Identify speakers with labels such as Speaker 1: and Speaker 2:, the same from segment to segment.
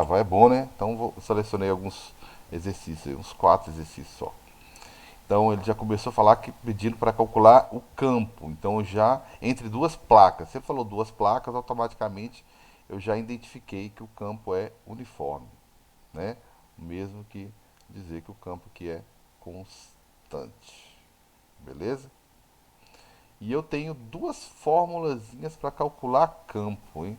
Speaker 1: gravar é bom, né? Então selecionei alguns exercícios, uns 4 exercícios só. Então ele já começou a falar que pedindo para calcular o campo. Então já entre duas placas. Você falou duas placas, automaticamente eu já identifiquei que o campo é uniforme, né? Mesmo que dizer que o campo aqui é constante. Beleza? E eu tenho duas formulazinhas para calcular campo, hein?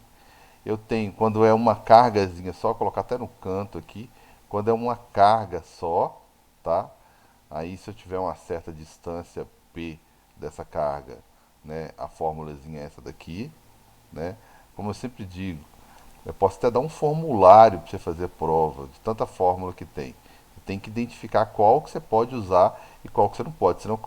Speaker 1: Eu tenho quando é uma cargazinha só, colocar até no canto aqui, quando é uma carga só, tá? Aí se eu tiver uma certa distância P dessa carga, né, a formulazinha é essa daqui, né? Como eu sempre digo, eu posso até dar um formulário para você fazer a prova, de tanta fórmula que tem. Você tem que identificar qual que você pode usar e qual que você não pode, senão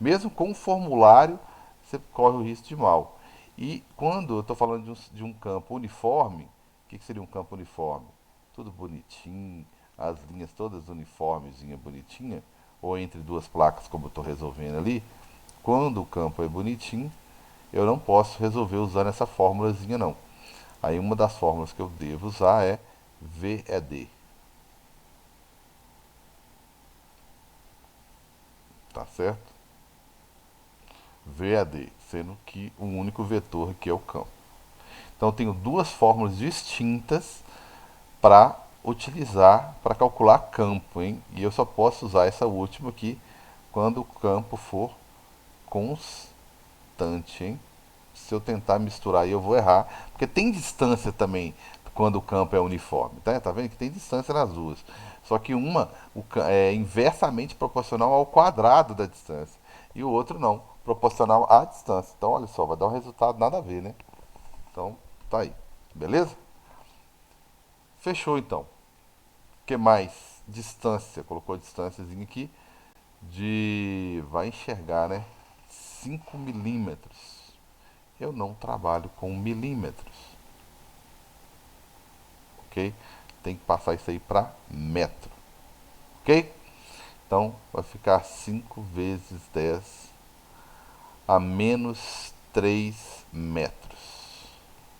Speaker 1: mesmo com o formulário você corre o risco de mal. E quando eu estou falando de um campo uniforme, o que seria um campo uniforme? Tudo bonitinho, as linhas todas uniformezinha, bonitinha, ou entre duas placas como eu estou resolvendo ali. Quando o campo é bonitinho, eu não posso resolver usando essa fórmulazinha não. Aí uma das fórmulas que eu devo usar é VED, tá certo? VED, sendo que o único vetor aqui é o campo. Então eu tenho duas fórmulas distintas para utilizar para calcular campo, hein? E eu só posso usar essa última aqui quando o campo for constante, hein? Se eu tentar misturar aí eu vou errar, porque tem distância também quando o campo é uniforme, tá? Tá vendo que tem distância nas duas. Só que uma é inversamente proporcional ao quadrado da distância e o outro não, proporcional à distância. Então olha só, vai dar um resultado nada a ver, né? Então tá aí, beleza? Fechou então. O que mais? Distância, colocou a distânciazinha aqui de, vai enxergar, né? 5 milímetros. Eu não trabalho com milímetros, ok? Tem que passar isso aí para metro, ok? Então vai ficar 5 vezes 10 a menos 3 metros.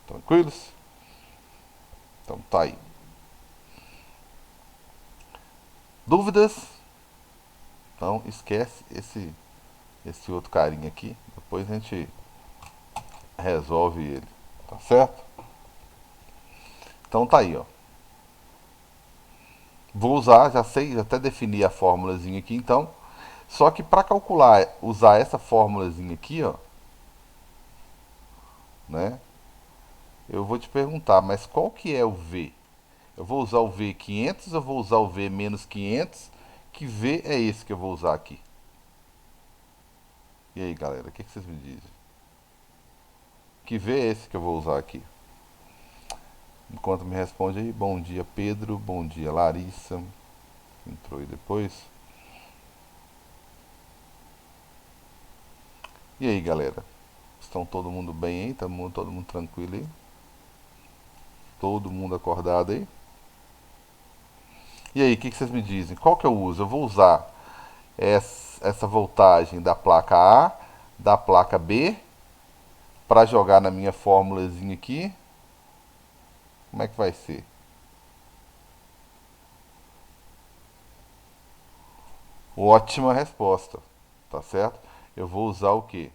Speaker 1: Tranquilos? Então tá aí. Dúvidas? Então esquece esse outro carinha aqui. Depois a gente resolve ele. Tá certo? Então tá aí, ó. Vou usar, já sei, já até defini a fórmulazinha aqui então. Só que para calcular, usar essa fórmulazinha aqui, ó, né? Eu vou te perguntar, mas qual que é o V? Eu vou usar o V 500, eu vou usar o V menos 500? Que V é esse que eu vou usar aqui? E aí, galera, o que vocês me dizem? Que V é esse que eu vou usar aqui? Enquanto me responde aí, bom dia Pedro, bom dia Larissa, entrou aí depois. E aí, galera? Estão todo mundo bem aí? Tá todo mundo tranquilo aí? Todo mundo acordado aí? E aí, o que vocês me dizem? Qual que eu uso? Eu vou usar essa voltagem da placa A, da placa B, para jogar na minha fórmulazinha aqui. Como é que vai ser? Ótima resposta, tá certo? Eu vou usar o quê?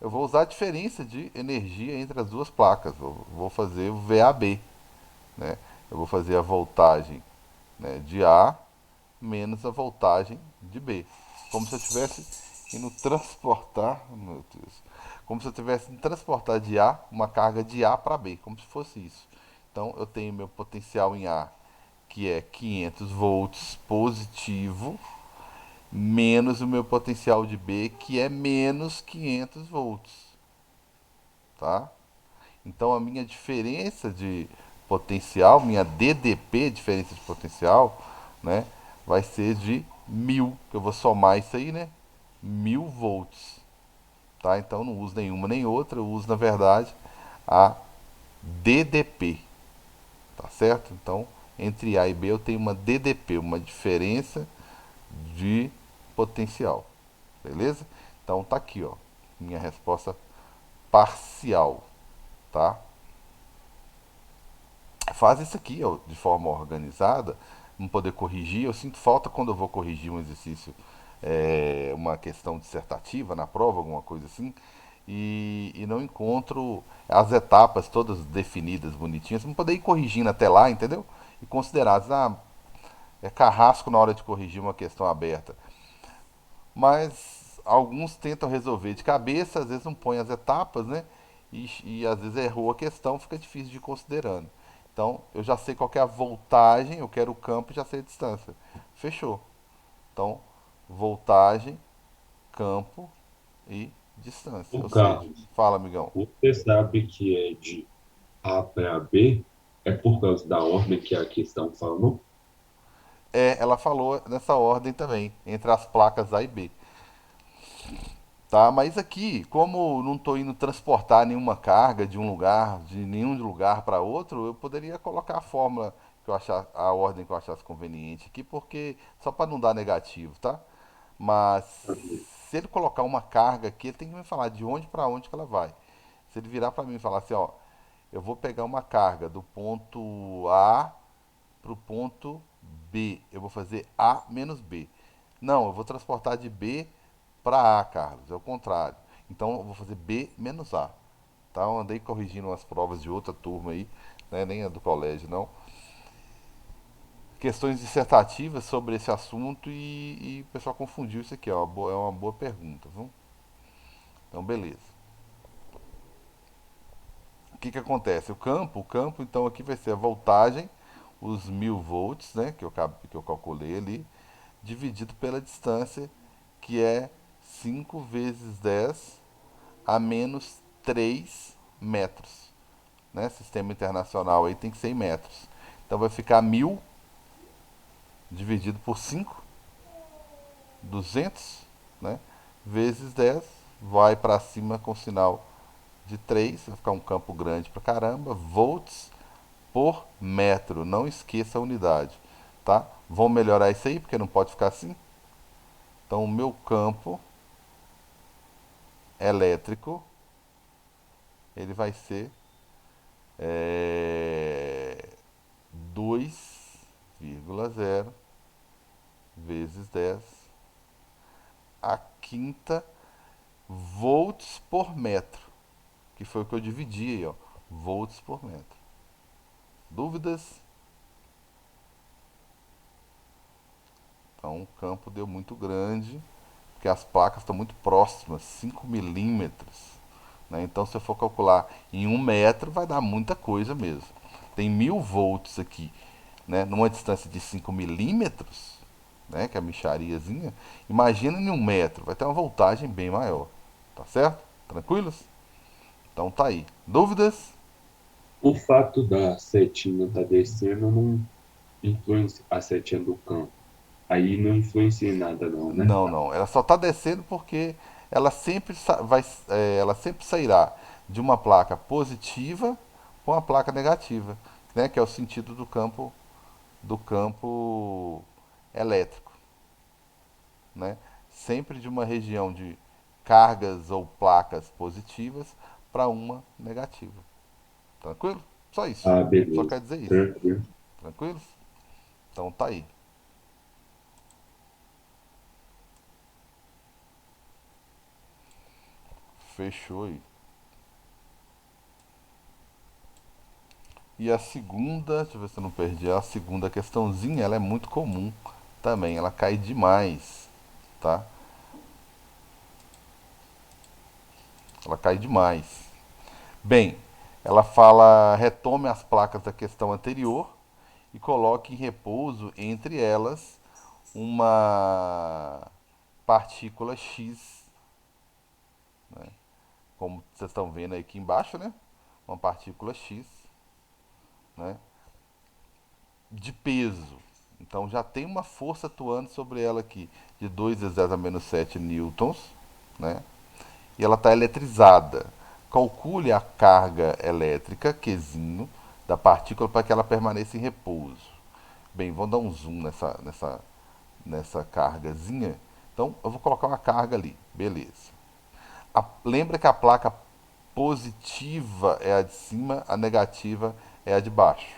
Speaker 1: Eu vou usar a diferença de energia entre as duas placas. Vou fazer o VAB, né? Eu vou fazer a voltagem, né, de A menos a voltagem de B. Como se eu tivesse indo transportar, meu Deus, como se eu tivesse indo transportar de A uma carga de A para B, como se fosse isso. Então eu tenho meu potencial em A, que é 500 volts positivo, menos o meu potencial de B, que é menos 500 volts, tá? Então a minha diferença de potencial, minha DDP, diferença de potencial, né, vai ser de 1000, que eu vou somar isso aí, né? 1000 volts, tá? Então não uso nenhuma nem outra, eu uso na verdade a DDP, tá certo? Então entre A e B eu tenho uma DDP, uma diferença de potencial, beleza? Então tá aqui, ó, minha resposta parcial, tá? Faz isso aqui ó, de forma organizada, não poder corrigir. Eu sinto falta quando eu vou corrigir um exercício, uma questão dissertativa na prova, alguma coisa assim, e não encontro as etapas todas definidas, bonitinhas, não poder ir corrigindo até lá, entendeu? E considerar, é carrasco na hora de corrigir uma questão aberta. Mas alguns tentam resolver de cabeça, às vezes não põem as etapas, né? E às vezes errou a questão, fica difícil de ir considerando. Então, eu já sei qual que é a voltagem, eu quero o campo e já sei a distância. Fechou. Então, voltagem, campo e distância.
Speaker 2: O
Speaker 1: Ou seja,
Speaker 2: Carlos,
Speaker 1: fala, amigão.
Speaker 2: você sabe que é de A para B? É por causa da ordem que a questão falou?
Speaker 1: Ela falou nessa ordem também, entre as placas A e B. Tá, mas aqui, como não estou indo transportar nenhuma carga de um lugar, de nenhum lugar para outro, eu poderia colocar a fórmula que eu achar, a ordem que eu achasse conveniente aqui, porque só para não dar negativo, tá? Mas se ele colocar uma carga aqui, ele tem que me falar de onde para onde que ela vai. Se ele virar para mim e falar assim, ó, eu vou pegar uma carga do ponto A para o ponto B, eu vou fazer A menos B. Não, eu vou transportar de B para A, Carlos. É o contrário. Então eu vou fazer B menos A. Tá? Eu andei corrigindo umas provas de outra turma aí, né? Nem a do colégio, não. Questões dissertativas sobre esse assunto e o pessoal confundiu isso aqui, ó. É uma boa pergunta, viu? Então, beleza. O que que acontece? O campo, então aqui vai ser a voltagem, os 1000 volts, né? Que eu calculei ali, dividido pela distância, que é 5 vezes 10 a menos 3 metros. Né? Sistema internacional aí tem que ser em metros. Então vai ficar 1000 dividido por 5, 200, né? Vezes 10, vai para cima com sinal de 3, vai ficar um campo grande pra caramba, volts por metro. Não esqueça a unidade, tá? Vamos melhorar isso aí, porque não pode ficar assim. Então o meu campo elétrico, ele vai ser 2,0 vezes 10 a quinta volts por metro, que foi o que eu dividi aí, ó, volts por metro. Dúvidas? Então o campo deu muito grande, porque as placas estão muito próximas, 5 milímetros. Né? Então se eu for calcular em 1 metro, vai dar muita coisa mesmo. Tem 1000 volts aqui, né? Numa distância de 5 milímetros, né? Que é a michariazinha. Imagina em 1 metro, vai ter uma voltagem bem maior. Tá certo? Tranquilos? Então tá aí. Dúvidas?
Speaker 2: O fato da setinha estar descendo não influencia a setinha do campo. Aí não influencia em nada não, né?
Speaker 1: Não, não. Ela só está descendo porque ela sempre vai, ela sempre sairá de uma placa positiva com uma placa negativa, né? Que é o sentido do campo elétrico, né? Sempre de uma região de cargas ou placas positivas para uma negativa. Tranquilo? Só isso.
Speaker 2: Ah,
Speaker 1: Só
Speaker 2: beleza.
Speaker 1: quer dizer isso.
Speaker 2: Tranquilo.
Speaker 1: Tranquilos? Então tá aí. Fechou aí. E a segunda, deixa eu ver se eu não perdi, a segunda questãozinha, ela é muito comum também, ela cai demais, tá? Ela cai demais. Bem, ela fala, retome as placas da questão anterior e coloque em repouso entre elas uma partícula X, como vocês estão vendo aí aqui embaixo, né? Uma partícula X, né? De peso. Então já tem uma força atuando sobre ela aqui de 2 vezes 10 a menos 7 newtons, né? E ela está eletrizada. Calcule a carga elétrica, Qzinho, da partícula para que ela permaneça em repouso. Bem, vamos dar um zoom nessa cargazinha. Então eu vou colocar uma carga ali, beleza. Lembra que a placa positiva é a de cima, a negativa é a de baixo.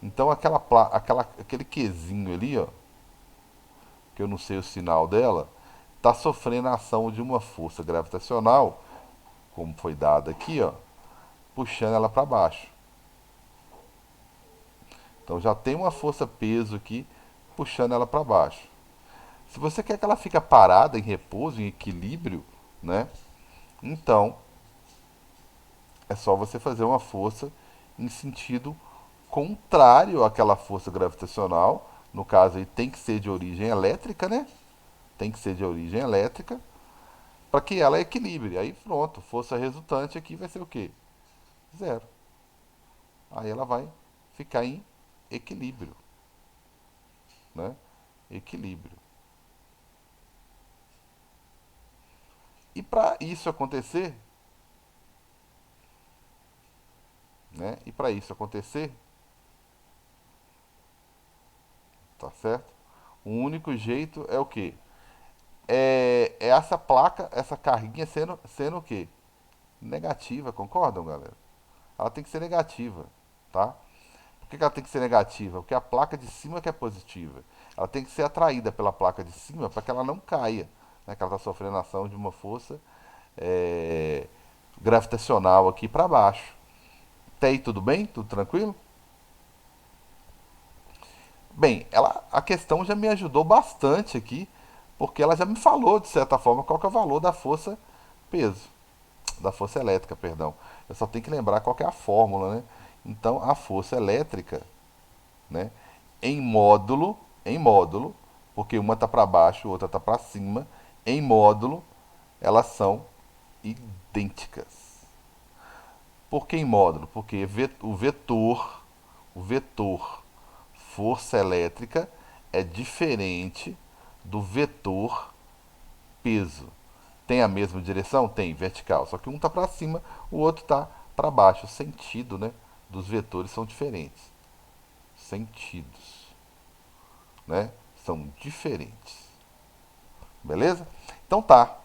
Speaker 1: Então aquele Qzinho ali, ó, que eu não sei o sinal dela, está sofrendo a ação de uma força gravitacional, como foi dada aqui, ó, puxando ela para baixo. Então já tem uma força peso aqui puxando ela para baixo. Se você quer que ela fique parada, em repouso, em equilíbrio, né? Então é só você fazer uma força em sentido contrário àquela força gravitacional. No caso aí tem que ser de origem elétrica, né? Tem que ser de origem elétrica para que ela equilibre. Aí pronto, força resultante aqui vai ser o quê? Zero. Aí ela vai ficar em equilíbrio, né? Equilíbrio. E para isso acontecer, né? E para isso acontecer, tá certo? O único jeito é o quê? É essa placa, essa carguinha sendo o quê? Negativa, concordam, galera? Ela tem que ser negativa, tá? Por que ela tem que ser negativa? Porque a placa de cima que é positiva. Ela tem que ser atraída pela placa de cima para que ela não caia, né? Que ela está sofrendo ação de uma força é, gravitacional aqui para baixo. Até aí tudo bem? Tudo tranquilo? Bem, a questão já me ajudou bastante aqui, porque ela já me falou, de certa forma, qual que é o valor da força peso, da força elétrica, perdão. Eu só tenho que lembrar qual que é a fórmula, né? Então, a força elétrica, né, em módulo, porque uma está para baixo, outra está para cima, em módulo, elas são idênticas. Por que em módulo? Porque o vetor força elétrica é diferente do vetor peso. Tem a mesma direção? Tem, vertical. Só que um está para cima, o outro está para baixo. O sentido, né, dos vetores são diferentes. Sentidos, né, são diferentes. Beleza? Então tá.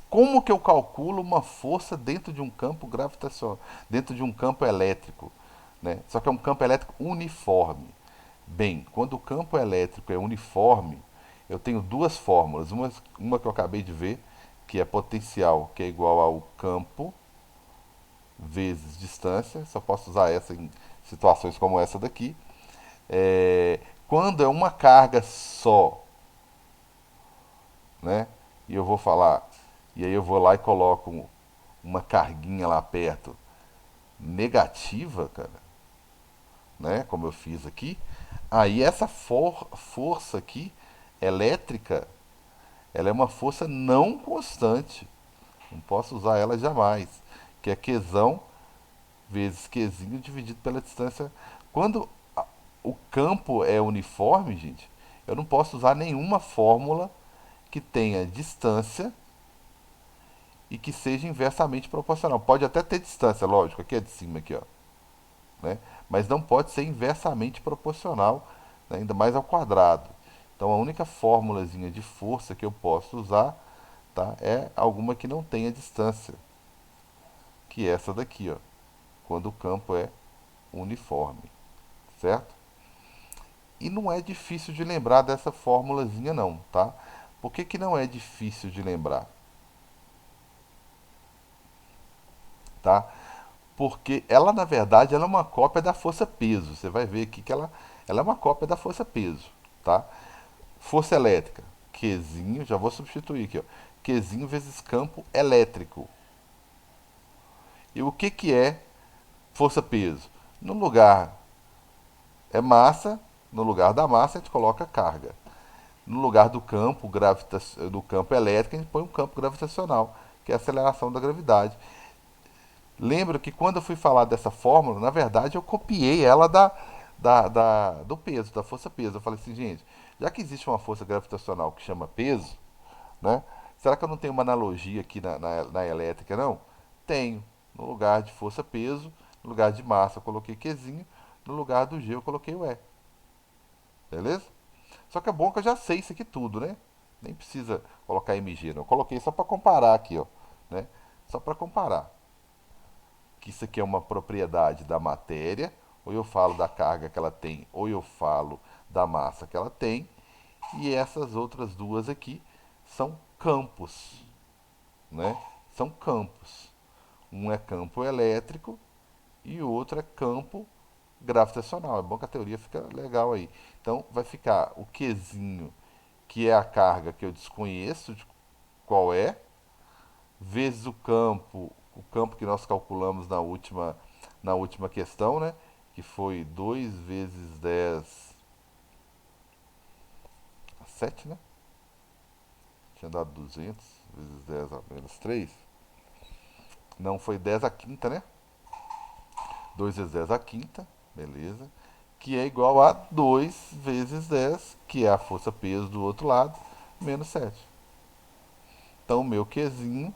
Speaker 1: Como que eu calculo uma força dentro de um campo gravitacional, dentro de um campo elétrico, né? Só que é um campo elétrico uniforme. Bem, quando o campo elétrico é uniforme, eu tenho duas fórmulas. Uma que eu acabei de ver, que é potencial, que é igual ao campo vezes distância. Só posso usar essa em situações como essa daqui. Quando é uma carga só, né? E eu vou falar, e aí eu vou lá e coloco uma carguinha lá perto negativa, cara, né? Como eu fiz aqui. Aí essa força aqui elétrica, ela é uma força não constante. Não posso usar ela jamais. Que é Qzão vezes Qzinho dividido pela distância. Quando o campo é uniforme, gente, eu não posso usar nenhuma fórmula que tenha distância e que seja inversamente proporcional. Pode até ter distância, lógico, aqui é de cima aqui, ó, né? Mas não pode ser inversamente proporcional, né? Ainda mais ao quadrado. Então a única fórmulazinha de força que eu posso usar, tá, é alguma que não tenha distância, que é essa daqui, ó, quando o campo é uniforme, certo? E não é difícil de lembrar dessa fórmulazinha não, tá? Por que, que não é difícil de lembrar? Tá? Porque ela, na verdade, ela é uma cópia da força-peso. Você vai ver aqui que ela é uma cópia da força-peso, tá? Força elétrica, Qzinho, já vou substituir aqui, ó. Qzinho vezes campo elétrico. E o que que é força-peso? No lugar é massa, no lugar da massa a gente coloca carga. No lugar do campo elétrico, a gente põe um campo gravitacional, que é a aceleração da gravidade. Lembro que quando eu fui falar dessa fórmula, na verdade eu copiei ela do peso, da força-peso. Eu falei assim, gente, já que existe uma força gravitacional que chama peso, né? Será que eu não tenho uma analogia aqui na elétrica, não? Tenho. No lugar de força-peso, no lugar de massa eu coloquei Qzinho, no lugar do G eu coloquei o E. Beleza? Só que é bom que eu já sei isso aqui tudo, né? Nem precisa colocar MG, não. Eu coloquei só para comparar aqui, ó, né? Só para comparar. que isso aqui é uma propriedade da matéria, ou eu falo da carga que ela tem, ou eu falo da massa que ela tem, e essas outras duas aqui são campos, né? São campos. Um é campo elétrico e o outro é campo gravitacional. É bom que a teoria fica legal aí. Então vai ficar o Qzinho, que é a carga que eu desconheço de qual é, vezes o campo que nós calculamos na última questão, né? Que foi 2 vezes 10 a 7, né? Tinha dado 200 vezes 10 a menos 3. Não, foi 10 a quinta, né? 2 vezes 10 a quinta, beleza. Que é igual a 2 vezes 10, que é a força peso do outro lado, menos 7. Então, o meu Qzinho,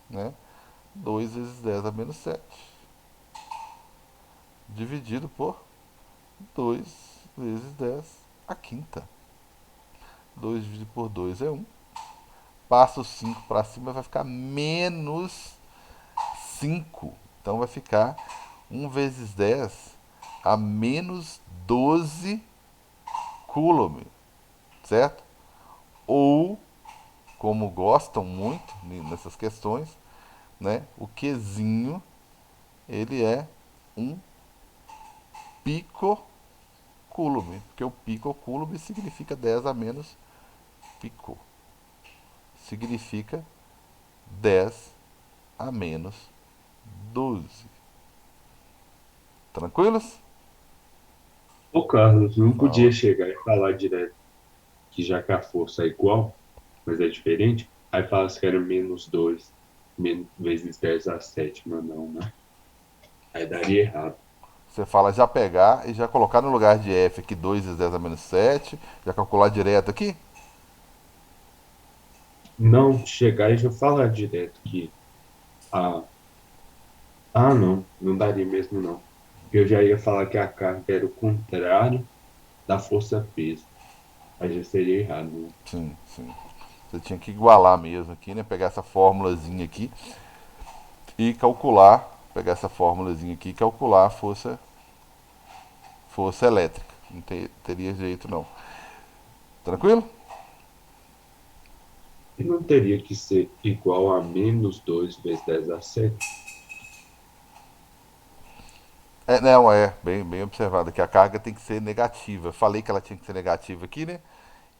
Speaker 1: né? 2 vezes 10 a menos 7, dividido por 2 vezes 10 a quinta. 2 dividido por 2 é 1. Passa o 5 para cima, vai ficar menos 5. Então vai ficar 1 vezes 10 a menos 12 coulomb, certo? Ou, como gostam muito nessas questões, né, o Qzinho, ele é um picocoulomb, porque o picocoulomb significa 10 a menos pico. Significa 10 a menos 12. Tranquilos?
Speaker 2: Ô, Carlos, não podia
Speaker 1: Fala.
Speaker 2: chegar e falar direto que já que a força é igual, mas é diferente, aí fala que era menos 2 vezes 10 a sétima, não, né? Aí daria errado.
Speaker 1: Você fala já pegar e já colocar no lugar de F aqui 2 vezes 10 a menos 7, já calcular direto aqui?
Speaker 2: Não chegar e já falar direto que, ah, não, não daria mesmo não. Porque eu já ia falar que a carga era o contrário da força-peso. Aí já seria errado, né?
Speaker 1: Sim, sim. Você tinha que igualar mesmo aqui, né? Pegar essa formulazinha aqui e calcular, pegar essa formulazinha aqui e calcular a força elétrica. Não teria jeito não. Tranquilo?
Speaker 2: E não teria que ser igual a menos 2 vezes 10 a 7?
Speaker 1: É, não, é bem observado que a carga tem que ser negativa. Eu falei que ela tinha que ser negativa aqui, né?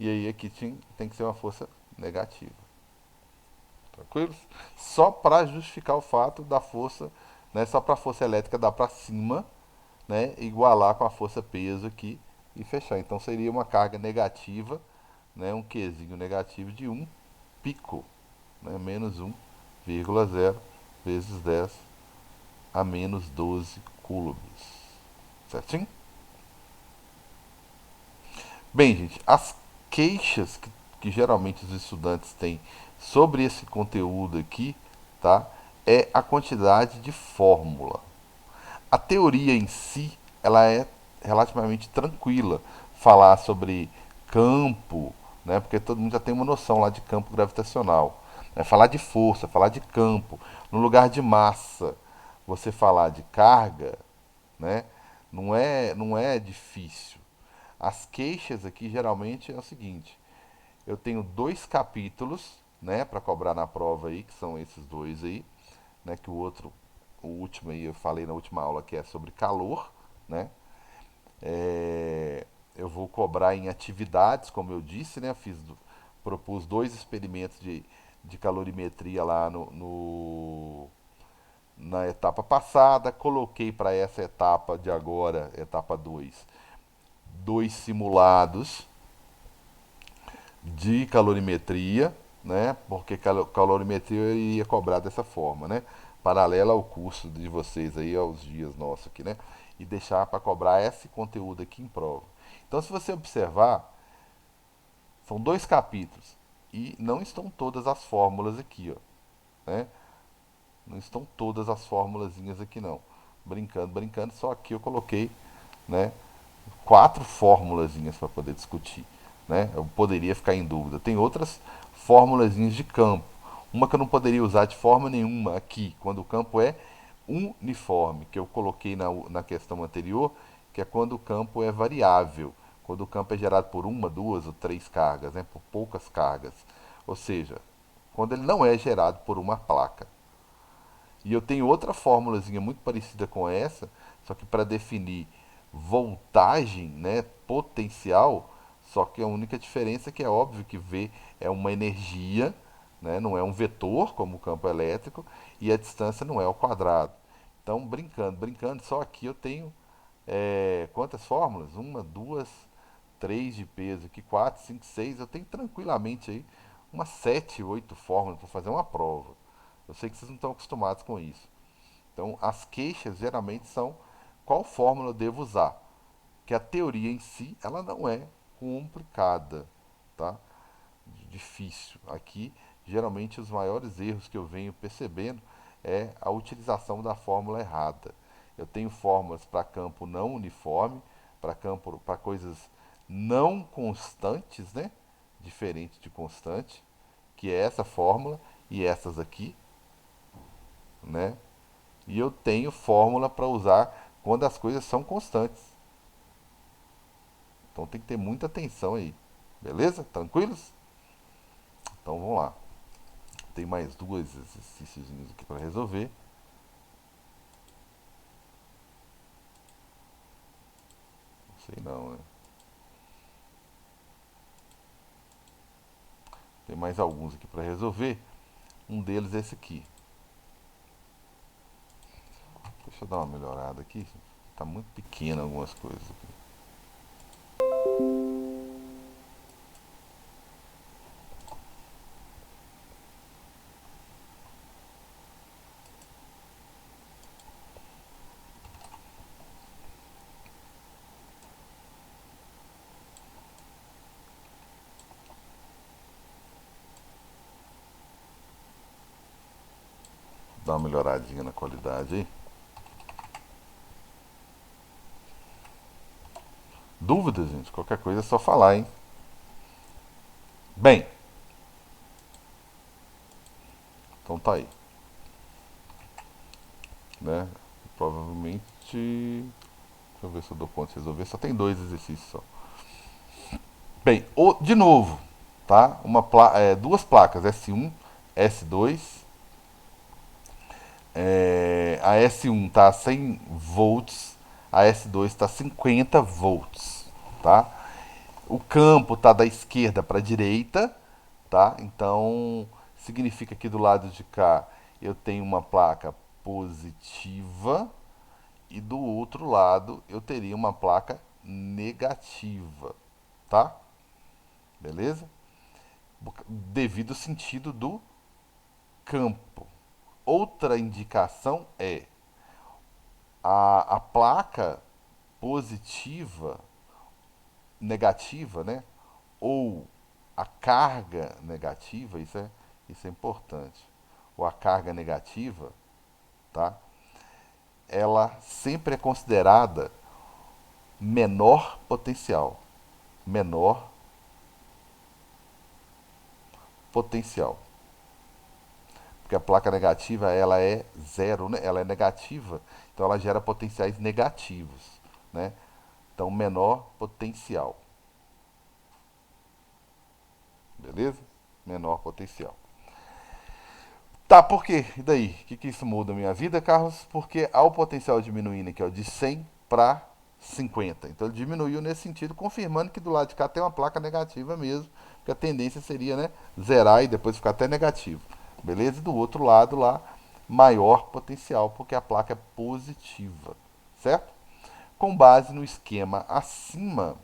Speaker 1: E aí aqui tem que ser uma força negativa. Tranquilo? Só para justificar o fato da força, né? Só para a força elétrica dar para cima, né? Igualar com a força peso aqui e fechar. Então seria uma carga negativa, né? Um Qzinho negativo de 1 pico, né? Menos 1,0 vezes 10 a menos 12 coulombs. Certinho? Bem, gente, as queixas que geralmente os estudantes têm sobre esse conteúdo aqui, tá? É a quantidade de fórmula. A teoria em si, ela é relativamente tranquila. Falar sobre campo, né? Porque todo mundo já tem uma noção lá de campo gravitacional. Né? Falar de força, falar de campo, no lugar de massa, você falar de carga, né? Não é difícil. As queixas aqui geralmente é o seguinte: eu tenho dois capítulos, né, para cobrar na prova aí, que são esses dois aí, né, que o último aí eu falei na última aula que é sobre calor, né? Eu vou cobrar em atividades, como eu disse, né? Propus dois experimentos de calorimetria lá na etapa passada, coloquei para essa etapa de agora, etapa 2, dois simulados de calorimetria, né? Porque calorimetria eu iria cobrar dessa forma, né? Paralela ao curso de vocês aí, aos dias nossos aqui, né? E deixar para cobrar esse conteúdo aqui em prova. Então, se você observar, são dois capítulos e não estão todas as fórmulas aqui, ó, né? Não estão todas as formulazinhas aqui não. Brincando, só aqui eu coloquei, né, quatro formulazinhas para poder discutir, né? Eu poderia ficar em dúvida. Tem outras formulazinhas de campo. Uma que eu não poderia usar de forma nenhuma aqui, quando o campo é uniforme, que eu coloquei na questão anterior, que é quando o campo é variável, quando o campo é gerado por uma, duas ou três cargas, né, por poucas cargas. Ou seja, quando ele não é gerado por uma placa. E eu tenho outra fórmulazinha muito parecida com essa, só que para definir voltagem, né, potencial, só que a única diferença é que é óbvio que V é uma energia, né, não é um vetor como o campo elétrico, e a distância não é ao quadrado. Então, brincando, só aqui eu tenho quantas fórmulas? Uma, duas, três de peso, aqui quatro, cinco, seis. Eu tenho tranquilamente aí umas sete, oito fórmulas para fazer uma prova. Eu sei que vocês não estão acostumados com isso. Então, as queixas geralmente são qual fórmula eu devo usar. Que a teoria em si, ela não é complicada, tá? Difícil. Aqui, geralmente, os maiores erros que eu venho percebendo é a utilização da fórmula errada. Eu tenho fórmulas para campo não uniforme, para campo, para coisas não constantes, né? Diferente de constante, que é essa fórmula e essas aqui, né? E eu tenho fórmula para usar quando as coisas são constantes. Então tem que ter muita atenção aí. Beleza? Tranquilos? Então vamos lá. Tem mais dois exercícios aqui para resolver. Não sei não, né? Tem mais alguns aqui para resolver. Um deles é esse aqui. Deixa eu dar uma melhorada aqui. Tá muito pequeno algumas coisas aqui. Dá uma melhoradinha na qualidade aí. Dúvidas, gente? Qualquer coisa é só falar, hein? Bem, então tá aí, né? Provavelmente. Deixa eu ver se eu dou conta de resolver. Só tem dois exercícios só. Bem, de novo, tá? Duas placas, S1, S2. A S1 está a 100 volts, a S2 está a 50 volts, tá? O campo está da esquerda para a direita, tá? Então significa que do lado de cá eu tenho uma placa positiva e do outro lado eu teria uma placa negativa, tá? Beleza? Devido ao sentido do campo. Outra indicação é a placa positiva, negativa, né? Ou a carga negativa, isso é importante. Ou a carga negativa, tá? Ela sempre é considerada menor potencial. Menor potencial. Porque a placa negativa, ela é zero, né? Ela é negativa, então ela gera potenciais negativos, né? Então, menor potencial. Beleza? Menor potencial. Tá, por quê? E daí? O que isso muda a minha vida, Carlos? Porque há o potencial diminuindo aqui, ó, de 100 para 50. Então ele diminuiu nesse sentido, confirmando que do lado de cá tem uma placa negativa mesmo, que a tendência seria, né, zerar e depois ficar até negativo. Beleza? E do outro lado lá, maior potencial, porque a placa é positiva. Certo? Com base no esquema acima,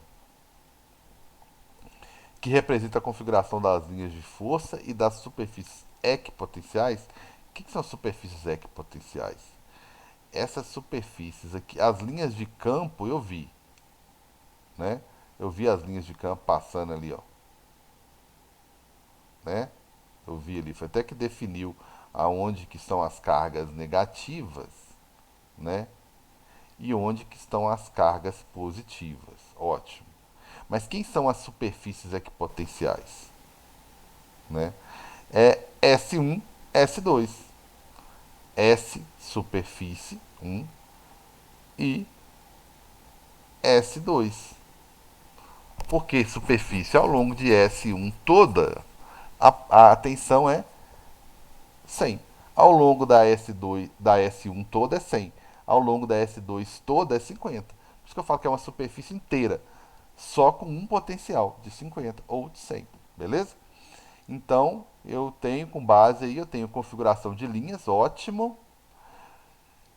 Speaker 1: que representa a configuração das linhas de força e das superfícies equipotenciais. O que são superfícies equipotenciais? Essas superfícies aqui, as linhas de campo eu vi, né? Eu vi as linhas de campo passando ali, ó, né? Eu vi ali, foi até que definiu aonde que estão as cargas negativas, né? E onde que estão as cargas positivas. Ótimo. Mas quem são as superfícies equipotenciais, né? S1, S2. S, superfície 1 e S2. Porque superfície ao longo de S1 toda, a tensão é 100. Ao longo da S2, da S1 toda é 100. Ao longo da S2 toda é 50. Por isso que eu falo que é uma superfície inteira, só com um potencial de 50 ou de 100, beleza? Então, eu tenho com base aí, eu tenho configuração de linhas, ótimo.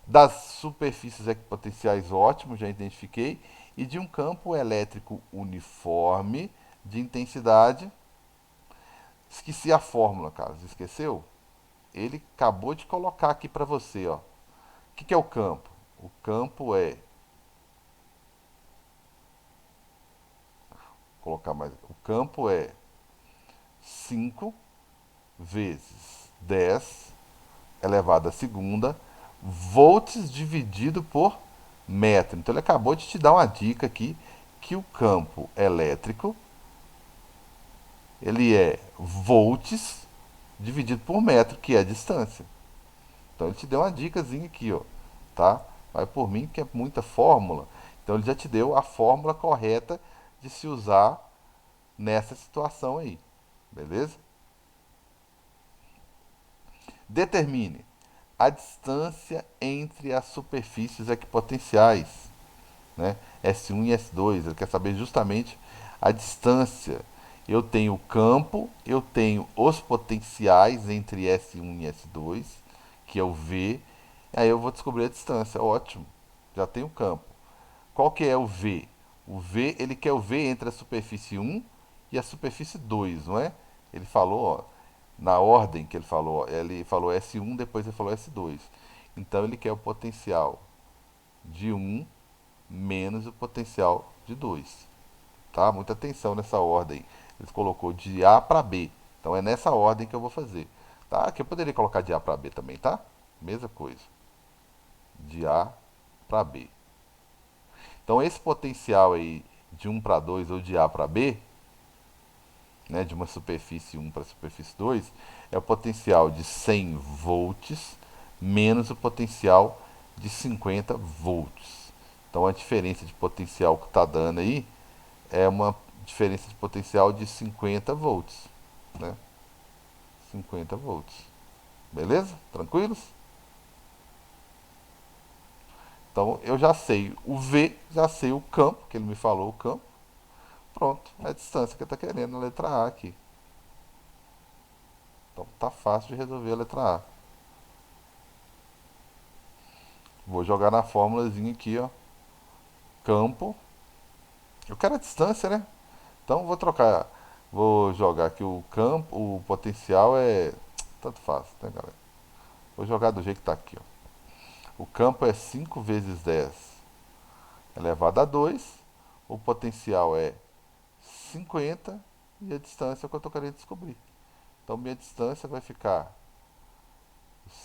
Speaker 1: Das superfícies equipotenciais, ótimo, já identifiquei. E de um campo elétrico uniforme de intensidade. Esqueci a fórmula, Carlos. Esqueceu? Ele acabou de colocar aqui para você, ó. O que é o campo? O campo é, vou colocar mais. O campo é 5 vezes 10 elevado à segunda volts dividido por metro. Então ele acabou de te dar uma dica aqui que o campo elétrico ele é volts dividido por metro, que é a distância. Então ele te deu uma dicasinha aqui, ó, tá? Vai por mim que é muita fórmula. Então ele já te deu a fórmula correta de se usar nessa situação aí. Beleza? Determine a distância entre as superfícies equipotenciais, né? S1 e S2. Ele quer saber justamente a distância. Eu tenho o campo, eu tenho os potenciais entre S1 e S2, que é o V. Aí eu vou descobrir a distância. Ótimo. Já tenho o campo. Qual que é o V? O V, ele quer o V entre a superfície 1 e a superfície 2, não é? Ele falou, ó, na ordem que ele falou S1, depois ele falou S2. Então ele quer o potencial de 1 menos o potencial de 2. Tá? Muita atenção nessa ordem. Ele colocou de A para B. Então é nessa ordem que eu vou fazer. Tá? Aqui eu poderia colocar de A para B também, tá? Mesma coisa. De A para B. Então esse potencial aí de 1 para 2 ou de A para B, né, de uma superfície 1 para a superfície 2, é o potencial de 100 volts menos o potencial de 50 volts. Então a diferença de potencial que está dando aí é uma diferença de potencial de 50 volts, né? 50 volts. Beleza? Tranquilos? Então eu já sei o V, já sei o campo, que ele me falou o campo. Pronto, é a distância que ele está querendo, a letra A aqui. Então tá fácil de resolver a letra A. Vou jogar na fórmulazinha aqui, ó. Campo. Eu quero a distância, né? Então vou trocar. Vou jogar aqui o campo. O potencial é. Tanto faz, né, galera? Vou jogar do jeito que tá aqui, ó. O campo é 5 vezes 10 elevado a 2. O potencial é 50. E a distância é o que eu tô querendo descobrir. Então minha distância vai ficar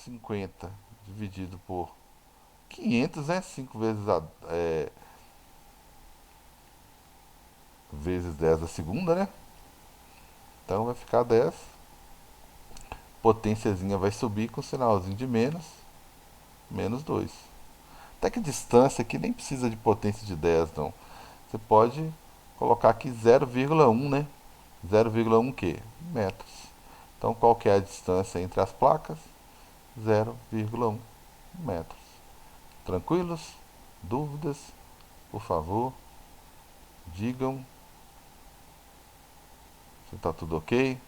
Speaker 1: 50 dividido por 500, né? 5 vezes vezes 10 a segunda, né? Então vai ficar 10. Potênciazinha vai subir com sinalzinho de menos. Menos 2. Até que distância aqui nem precisa de potência de 10, não. Você pode colocar aqui 0,1, né? 0,1 que? Metros. Então qual que é a distância entre as placas? 0,1 metros. Tranquilos? Dúvidas? Por favor, digam se está tudo ok.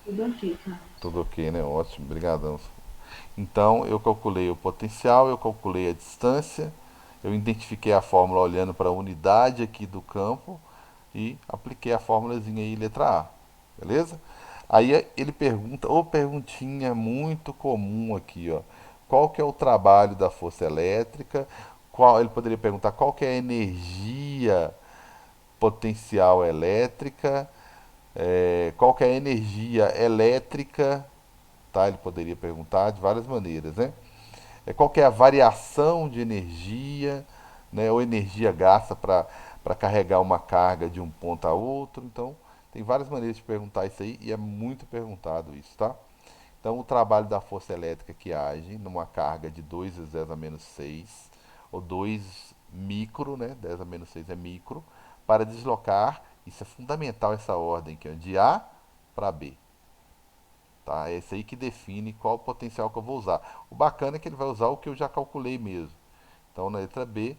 Speaker 3: Tudo ok, cara.
Speaker 1: Tudo ok, né? Ótimo, obrigadão. Então eu calculei o potencial, eu calculei a distância, eu identifiquei a fórmula olhando para a unidade aqui do campo e apliquei a fórmulazinha aí, letra A. Beleza? Aí ele pergunta, ou perguntinha muito comum aqui, ó. Qual que é o trabalho da força elétrica? Ele poderia perguntar qual que é a energia potencial elétrica, qual que é a energia elétrica, tá? Ele poderia perguntar de várias maneiras, né? Qual que é a variação de energia, né? Ou energia gasta para carregar uma carga de um ponto a outro. Então, Tem várias maneiras de perguntar isso aí e é muito perguntado isso, tá? Então, o trabalho da força elétrica que age numa carga de 2 vezes 10 a menos 6, ou 2 micro, né? 10 a menos 6 é micro, para deslocar, isso é fundamental essa ordem aqui, ó, de A para B. Tá? É esse aí que define qual o potencial que eu vou usar. O bacana é que ele vai usar o que eu já calculei mesmo. Então, na letra B,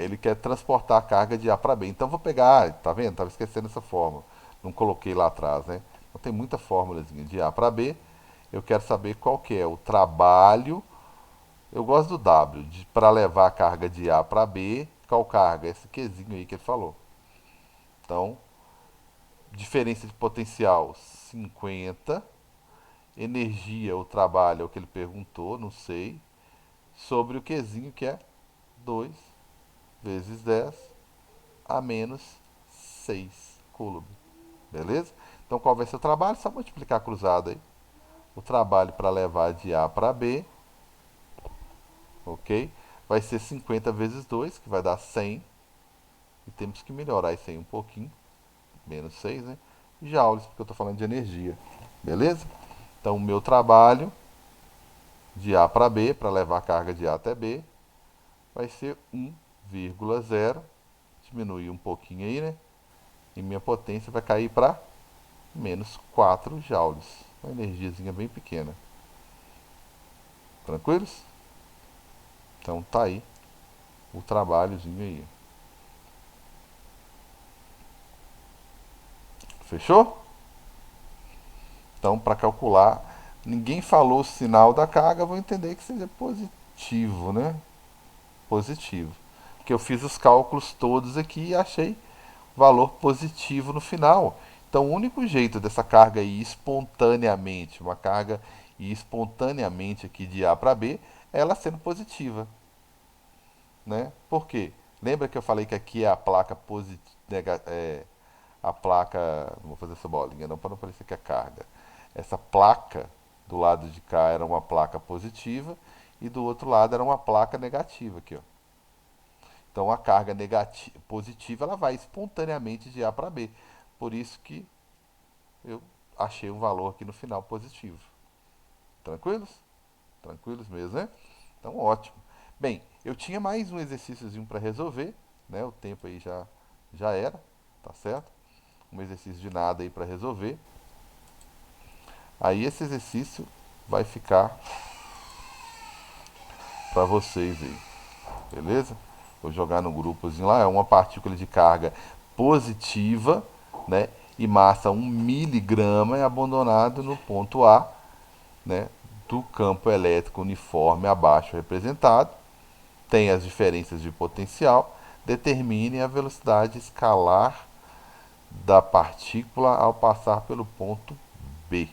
Speaker 1: ele quer transportar a carga de A para B. Então, vou pegar, tá vendo? Estava esquecendo essa fórmula. Não coloquei lá atrás, né? Então, tem muita fórmulazinha de A para B. Eu quero saber qual que é o trabalho. Eu gosto do W, para levar a carga de A para B. Qual carga? Esse Qzinho aí que ele falou. Então, diferença de potencial 50. Energia, o trabalho, é o que ele perguntou, não sei. Sobre o Qzinho que é 2 vezes 10 a menos 6 coulomb. Beleza? Então qual vai ser o trabalho? Só multiplicar cruzado aí. O trabalho para levar de A para B, ok? Vai ser 50 vezes 2, que vai dar 100. E temos que melhorar isso aí um pouquinho. Menos 6, né? Joules, porque eu estou falando de energia. Beleza? Então o meu trabalho de A para B, para levar a carga de A até B, vai ser 1,0. Diminuir um pouquinho aí, né? E minha potência vai cair para menos 4 joules. Uma energiazinha bem pequena. Tranquilos? Então tá aí o trabalhozinho aí. Fechou? Então, para calcular, ninguém falou o sinal da carga, vou entender que seja positivo, né? Positivo. Porque eu fiz os cálculos todos aqui e achei valor positivo no final. Então, o único jeito dessa carga ir espontaneamente, uma carga ir espontaneamente aqui de A para B, é ela sendo positiva, né? Por quê? Lembra que eu falei que aqui é a placa positiva, a placa, não vou fazer essa bolinha não para não parecer que é carga. Essa placa do lado de cá era uma placa positiva e do outro lado era uma placa negativa aqui, ó. Então a carga negativa, positiva ela vai espontaneamente de A para B. Por isso que eu achei um valor aqui no final positivo. Tranquilos? Tranquilos mesmo, né? Então ótimo. Bem, eu tinha mais um exercíciozinho para resolver, né? O tempo aí já era, tá certo? Um exercício de nada aí para resolver. Aí esse exercício vai ficar para vocês aí, beleza? Vou jogar no grupozinho lá, é uma partícula de carga positiva, né? E massa 1 miligrama é abandonado no ponto A, né? Do campo elétrico uniforme abaixo representado. Tem as diferenças de potencial. Determine a velocidade escalar da partícula ao passar pelo ponto B.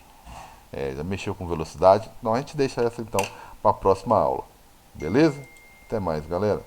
Speaker 1: Já mexeu com velocidade? Então a gente deixa essa então para a próxima aula. Beleza? Até mais, galera.